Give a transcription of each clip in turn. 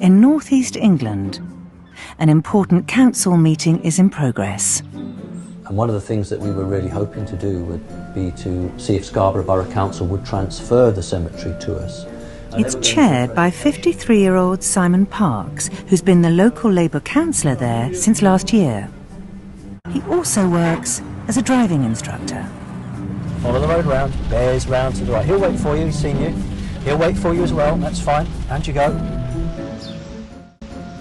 in northeast England. An important council meeting is in progress. And one of the things that we were really hoping to do would be to see if Scarborough Borough Council would transfer the cemetery to us. It's chaired by 53-year-old Simon Parks, who's been the local Labour councillor there since last year. He also works as a driving instructor. Follow the road round, bears round to the right. He'll wait for you, he's seen you. He'll wait for you as well, that's fine. And you go.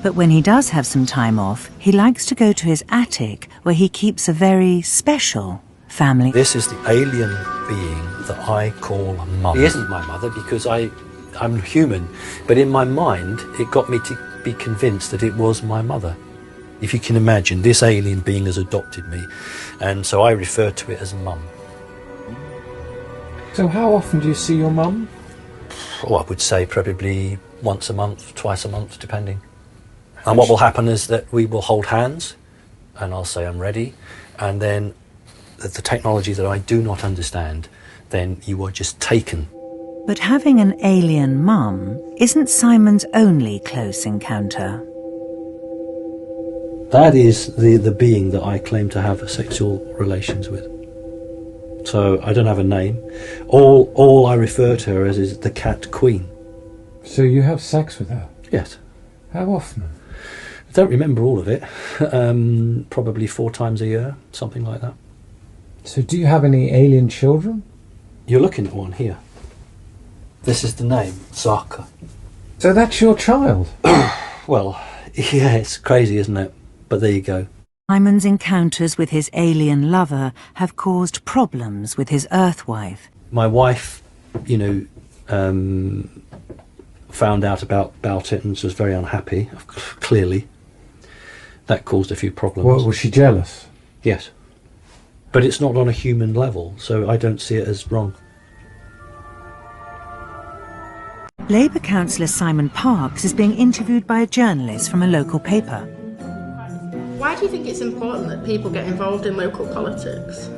But when he does have some time off, he likes to go to his attic, where he keeps a very special family. This is the alien being that I call Mum. He isn't my mother because I'm human, but in my mind it got me to be convinced that it was my mother. If you can imagine, this alien being has adopted me, and so I refer to it as Mum. So how often do you see your mum? Oh, I would say probably once a month, twice a month, depending. And what will happen is that we will hold hands, and I'll say I'm ready, and then the technology that I do not understand, then you are just taken. But having an alien mum isn't Simon's only close encounter. That is the being that I claim to have sexual relations with. So I don't have a name. All I refer to her as is the cat queen. So you have sex with her? Yes. How often? I don't remember all of it. Probably 4 times a year, something like that. So do you have any alien children? You're looking at one here. This is the name, Zaka. So that's your child? Well, yeah, it's crazy, isn't it? But there you go. Simon's encounters with his alien lover have caused problems with his Earth wife. My wife, found out about it and was very unhappy, clearly. That caused a few problems. What, was she jealous? Yes. But it's not on a human level, so I don't see it as wrong. Labour councillor Simon Parks is being interviewed by a journalist from a local paper. Why do you think it's important that people get involved in local politics?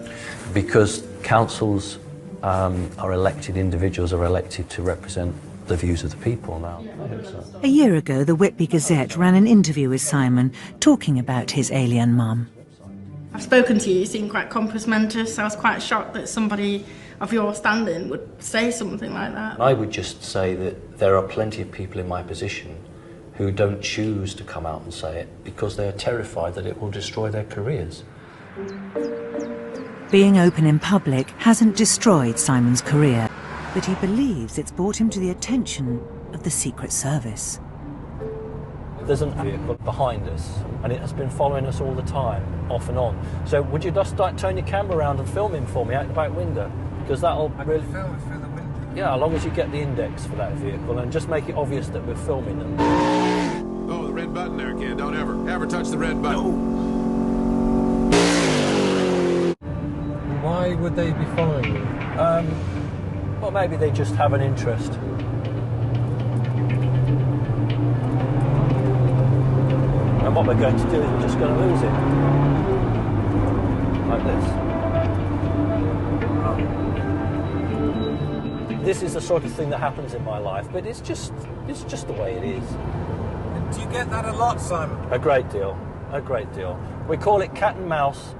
Because councils are elected, individuals are elected to represent the views of the people now. I hope so. A year ago, the Whitby Gazette ran an interview with Simon, talking about his alien mum. I've spoken to you, you seem quite compassmentous. I was quite shocked that somebody of your standing would say something like that. I would just say that there are plenty of people in my position who don't choose to come out and say it because they are terrified that it will destroy their careers. Being open in public hasn't destroyed Simon's career, but he believes it's brought him to the attention of the Secret Service. There's a vehicle behind us, and it has been following us all the time, off and on. So would you just turn your camera around and film him for me out the back window? Because that'll really... film through the window? Yeah, as long as you get the index for that vehicle, and just make it obvious that we're filming them. Oh, the red button there, kid. Don't ever touch the red button. No. Why would they be following you? Well, maybe they just have an interest. And what we're going to do is we're just going to lose it. Like this. This is the sort of thing that happens in my life, but it's just the way it is. Do you get that a lot, Simon? A great deal, a great deal. We call it cat and mouse,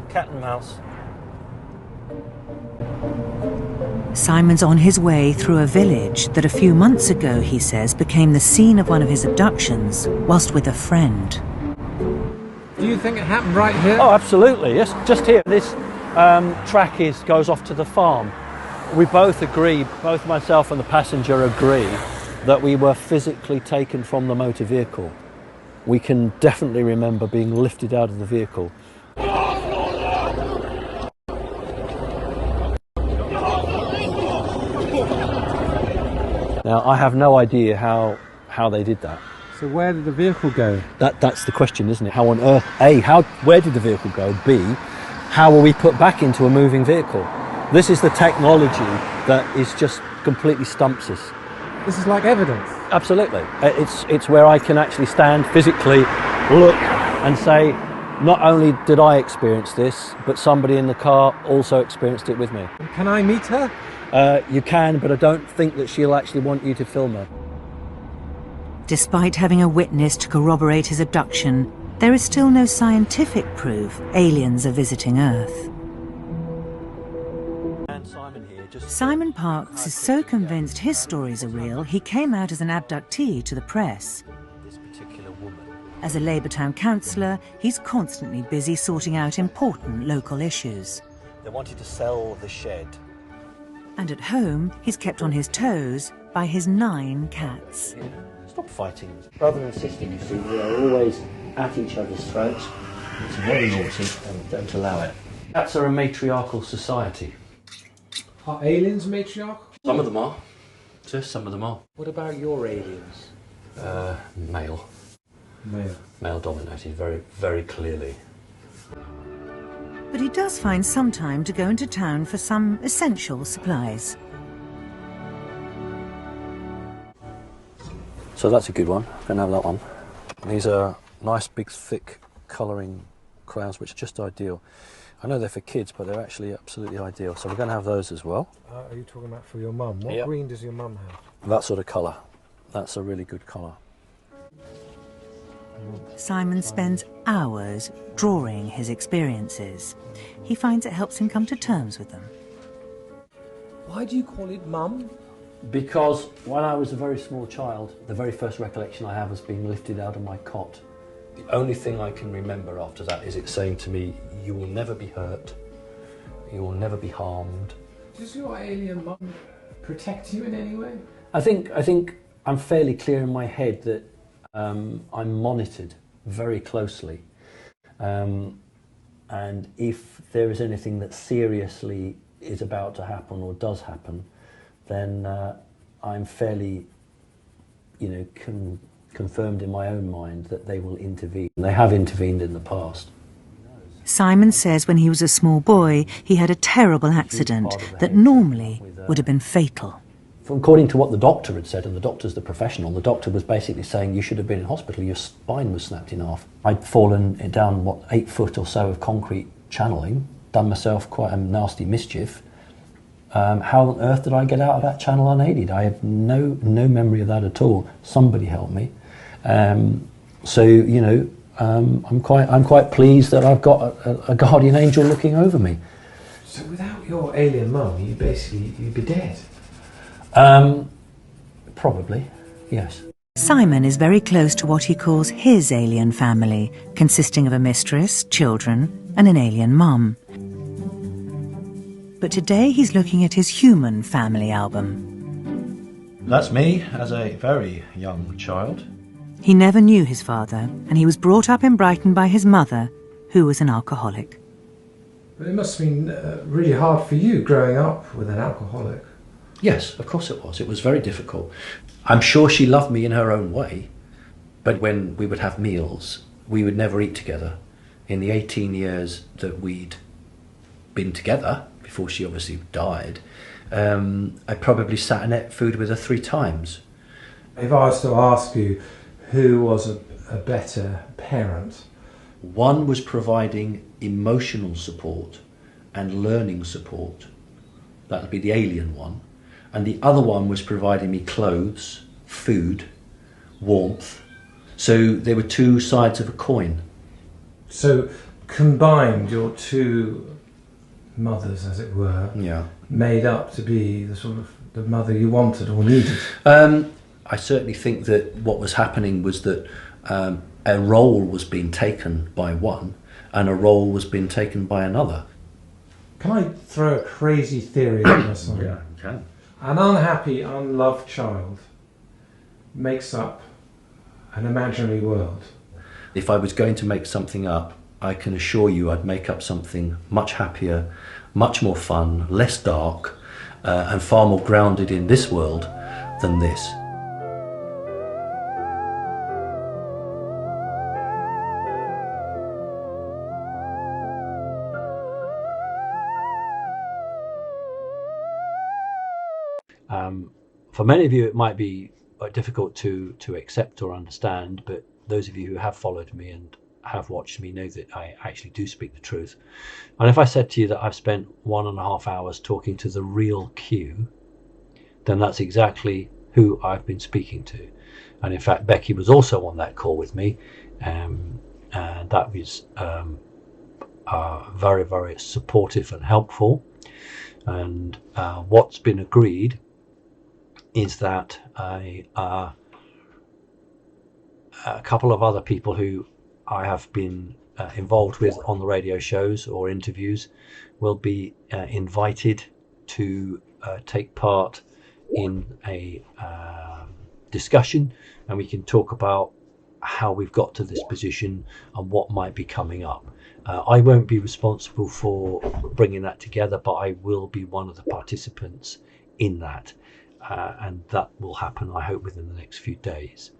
cat and mouse. Simon's on his way through a village that a few months ago, he says, became the scene of one of his abductions whilst with a friend. Do you think it happened right here? Oh, absolutely, yes, just here. This track goes off to the farm. We both agree, both myself and the passenger agree, that we were physically taken from the motor vehicle. We can definitely remember being lifted out of the vehicle. Now, I have no idea how they did that. So where did the vehicle go? That's the question, isn't it? How on earth, A, where did the vehicle go? B, how were we put back into a moving vehicle? This is the technology that is just completely stumps us. This is like evidence. Absolutely. It's where I can actually stand physically, look and say, not only did I experience this, but somebody in the car also experienced it with me. Can I meet her? You can, but I don't think that she'll actually want you to film her. Despite having a witness to corroborate his abduction, there is still no scientific proof aliens are visiting Earth. Simon Parks is so convinced his stories are real, he came out as an abductee to the press. As a Labour Town councillor, he's constantly busy sorting out important local issues. They wanted to sell the shed. And at home, he's kept on his toes by his 9 cats. Stop fighting. Brother and sister, you see, we are always at each other's throats. It's very naughty and don't allow it. Cats are a matriarchal society. Are aliens matriarchal? Some of them are. Just some of them are. What about your aliens? Male. Male. Male dominated, very, very clearly. But he does find some time to go into town for some essential supplies. So that's a good one. I'm going to have that one. These are nice, big, thick colouring crayons, which are just ideal. I know they're for kids, but they're actually absolutely ideal. So we're going to have those as well. Are you talking about for your mum? What green does your mum have? That sort of colour. That's a really good colour. Simon spends hours drawing his experiences. He finds it helps him come to terms with them. Why do you call it mum? Because when I was a very small child, the very first recollection I have was being lifted out of my cot. The only thing I can remember after that is it saying to me, you will never be hurt, you will never be harmed. Does your alien mum protect you in any way? I think I'm fairly clear in my head that I'm monitored very closely. And if there is anything that seriously is about to happen or does happen, then I'm fairly, confirmed in my own mind that they will intervene. They have intervened in the past. Simon says when he was a small boy, he had a terrible accident that normally would have been fatal. According to what the doctor had said, and the doctor's the professional, the doctor was basically saying you should have been in hospital, your spine was snapped in half. I'd fallen down, 8 foot or so of concrete channeling, done myself quite a nasty mischief. How on earth did I get out of that channel unaided? I have no memory of that at all. Somebody helped me. I'm quite pleased that I've got a guardian angel looking over me. So without your alien mum, you'd be dead? Probably, yes. Simon is very close to what he calls his alien family, consisting of a mistress, children, and an alien mum. But today he's looking at his human family album. That's me as a very young child. He never knew his father, and he was brought up in Brighton by his mother, who was an alcoholic. But it must have been really hard for you growing up with an alcoholic. Yes, of course it was. It was very difficult. I'm sure she loved me in her own way, but when we would have meals, we would never eat together. In the 18 years that we'd been together, before she obviously died, I probably sat and ate food with her 3 times. If I was to ask you who was a better parent? One was providing emotional support and learning support. That would be the alien one. And the other one was providing me clothes, food, warmth. So there were 2 sides of a coin. So combined, your 2 mothers, as it were, made up to be the sort of the mother you wanted or needed? I certainly think that what was happening was that a role was being taken by one and a role was being taken by another. Can I throw a crazy theory on this? Yeah, you can. An unhappy, unloved child makes up an imaginary world. If I was going to make something up, I can assure you I'd make up something much happier, much more fun, less dark, and far more grounded in this world than this. For many of you, it might be difficult to accept or understand, but those of you who have followed me and have watched me know that I actually do speak the truth. And if I said to you that I've spent 1.5 hours talking to the real Q, then that's exactly who I've been speaking to. And in fact, Becky was also on that call with me, and that was very, very supportive and helpful. And what's been agreed is that a couple of other people who I have been involved with on the radio shows or interviews will be invited to take part in a discussion, and we can talk about how we've got to this position and what might be coming up. I won't be responsible for bringing that together, but I will be one of the participants in that, and that will happen, I hope, within the next few days.